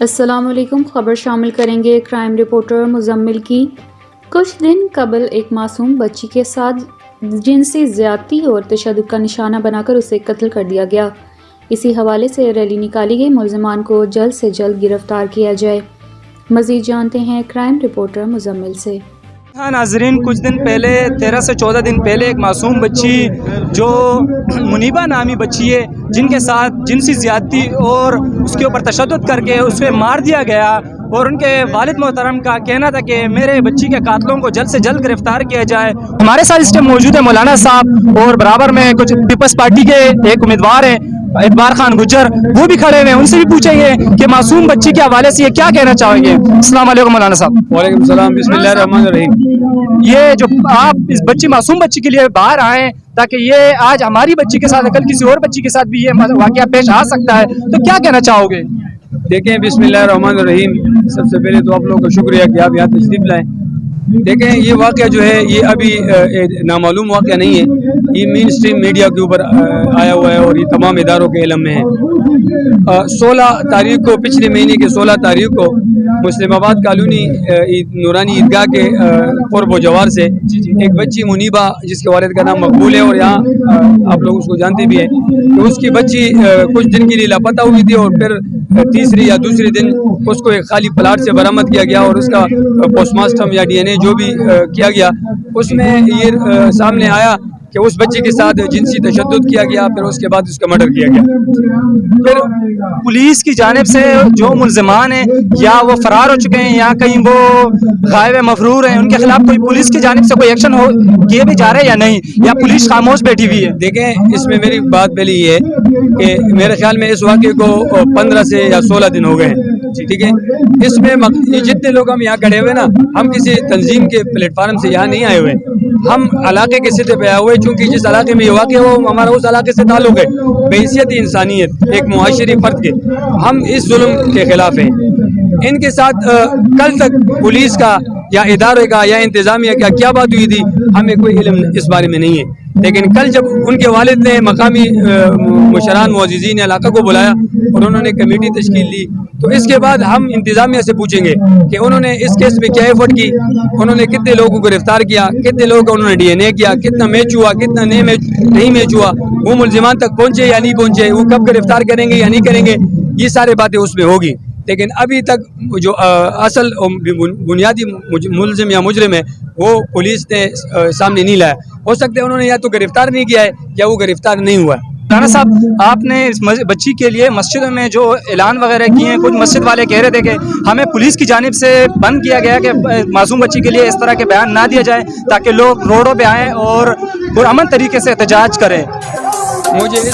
السلام علیکم. خبر شامل کریں گے کرائم رپورٹر مزمل کی. کچھ دن قبل ایک معصوم بچی کے ساتھ جنسی زیادتی اور تشدد کا نشانہ بنا کر اسے قتل کر دیا گیا. اسی حوالے سے ریلی نکالی گئی. ملزمان کو جلد سے جلد گرفتار کیا جائے. مزید جانتے ہیں کرائم رپورٹر مزمل سے. ناظرین، کچھ دن پہلے 13 سے 14 دن پہلے ایک معصوم بچی جو منیبہ نامی بچی ہے، جن کے ساتھ جنسی زیادتی اور اس کے اوپر تشدد کر کے اسے مار دیا گیا، اور ان کے والد محترم کا کہنا تھا کہ میرے بچی کے قاتلوں کو جلد سے جلد گرفتار کیا جائے. ہمارے ساتھ اس ٹائم موجود ہے مولانا صاحب، اور برابر میں کچھ پیپلز پارٹی کے ایک امیدوار ہیں اعتبار خان گجر، وہ بھی کھڑے ہوئے ہیں. ان سے بھی پوچھیں گے کہ معصوم بچی کے حوالے سے یہ کیا کہنا چاہیں گے. السلام علیکم مولانا صاحب. وعلیکم السلام. بسم اللہ الرحمن الرحیم. یہ جو آپ اس معصوم بچی کے لیے باہر آئے ہیں تاکہ یہ آج ہماری بچی کے ساتھ کل کسی اور بچی کے ساتھ بھی یہ واقعہ پیش آ سکتا ہے، تو کیا کہنا چاہو گے؟ دیکھیں، بسم اللہ الرحمن الرحیم. سب سے پہلے تو آپ لوگوں کا شکریہ کہ آپ یہاں تشریف لائیں. دیکھیں، یہ واقعہ جو ہے یہ ابھی نامعلوم واقعہ نہیں ہے، یہ مین اسٹریم میڈیا کے اوپر آیا ہوا ہے اور یہ تمام اداروں کے علم میں ہے. 16 تاریخ کو، پچھلے مہینے کے 16 تاریخ کو مسلم آباد کالونی نورانی عیدگاہ کے قرب و جوار سے ایک بچی منیبہ، جس کے والد کا نام مقبول ہے اور یہاں آپ لوگ اس کو جانتے بھی ہیں، تو اس کی بچی کچھ دن کے لیے لاپتہ ہوئی تھی، اور پھر تیسری یا دوسری دن اس کو ایک خالی پلاٹ سے برآمد کیا گیا اور اس کا پوسٹ ماسٹم یا DNA جو بھی کیا گیا، اس میں یہ سامنے آیا کہ اس بچی کے ساتھ جنسی تشدد کیا گیا، پھر اس کے بعد اس کا مرڈر کیا گیا. پھر پولیس کی جانب سے جو ملزمان ہیں یا وہ فرار ہو چکے ہیں یا کہیں وہ غائب مفرور ہیں، ان کے خلاف کوئی پولیس کی جانب سے کوئی ایکشن کیے بھی جا رہے ہیں یا نہیں، یا پولیس خاموش بیٹھی ہوئی ہے؟ دیکھیں، اس میں میری بات پہلی یہ ہے کہ میرے خیال میں اس واقعے کو 15 سے یا 16 دن ہو گئے ہیں. ٹھیک ہے، اس میں جتنے لوگ ہم یہاں کھڑے ہوئے نا، ہم کسی تنظیم کے پلیٹ فارم سے یہاں نہیں آئے ہوئے، ہم علاقے کے سطح پہ آئے ہوئے، چونکہ جس علاقے میں یہ واقع ہے وہ ہمارا اس علاقے سے تعلق ہے. بحیثیت انسانیت ایک معاشرے فرد کے ہم اس ظلم کے خلاف ہیں. ان کے ساتھ کل تک پولیس کا یا ادارے کا یا انتظامیہ کا کیا بات ہوئی تھی ہمیں کوئی علم اس بارے میں نہیں ہے. لیکن کل جب ان کے والد نے مقامی مشران معززین علاقہ کو بلایا اور انہوں نے کمیٹی تشکیل لی، تو اس کے بعد ہم انتظامیہ سے پوچھیں گے کہ انہوں نے اس کیس میں کیا ایفرٹ کی، انہوں نے کتنے لوگوں کو گرفتار کیا، کتنے لوگوں کا انہوں نے DNA کیا، کتنا میچ ہوا، کتنا نہیں میچ ہوا، وہ ملزمان تک پہنچے یا نہیں پہنچے، وہ کب گرفتار کریں گے یا نہیں کریں گے، یہ سارے باتیں اس میں ہوگی. لیکن ابھی تک جو اصل بنیادی ملزم یا مجرم ہے وہ پولیس نے سامنے نہیں لایا. ہو سکتا ہے انہوں نے یا تو گرفتار نہیں کیا ہے یا وہ گرفتار نہیں ہوا ہے. رانا صاحب، آپ نے اس بچی کے لیے مسجدوں میں جو اعلان وغیرہ کیے ہیں، کچھ مسجد والے کہہ رہے تھے کہ ہمیں پولیس کی جانب سے بند کیا گیا کہ معصوم بچی کے لیے اس طرح کے بیان نہ دیا جائے تاکہ لوگ روڈوں پہ آئیں اور پرامن طریقے سے احتجاج کریں. مجھے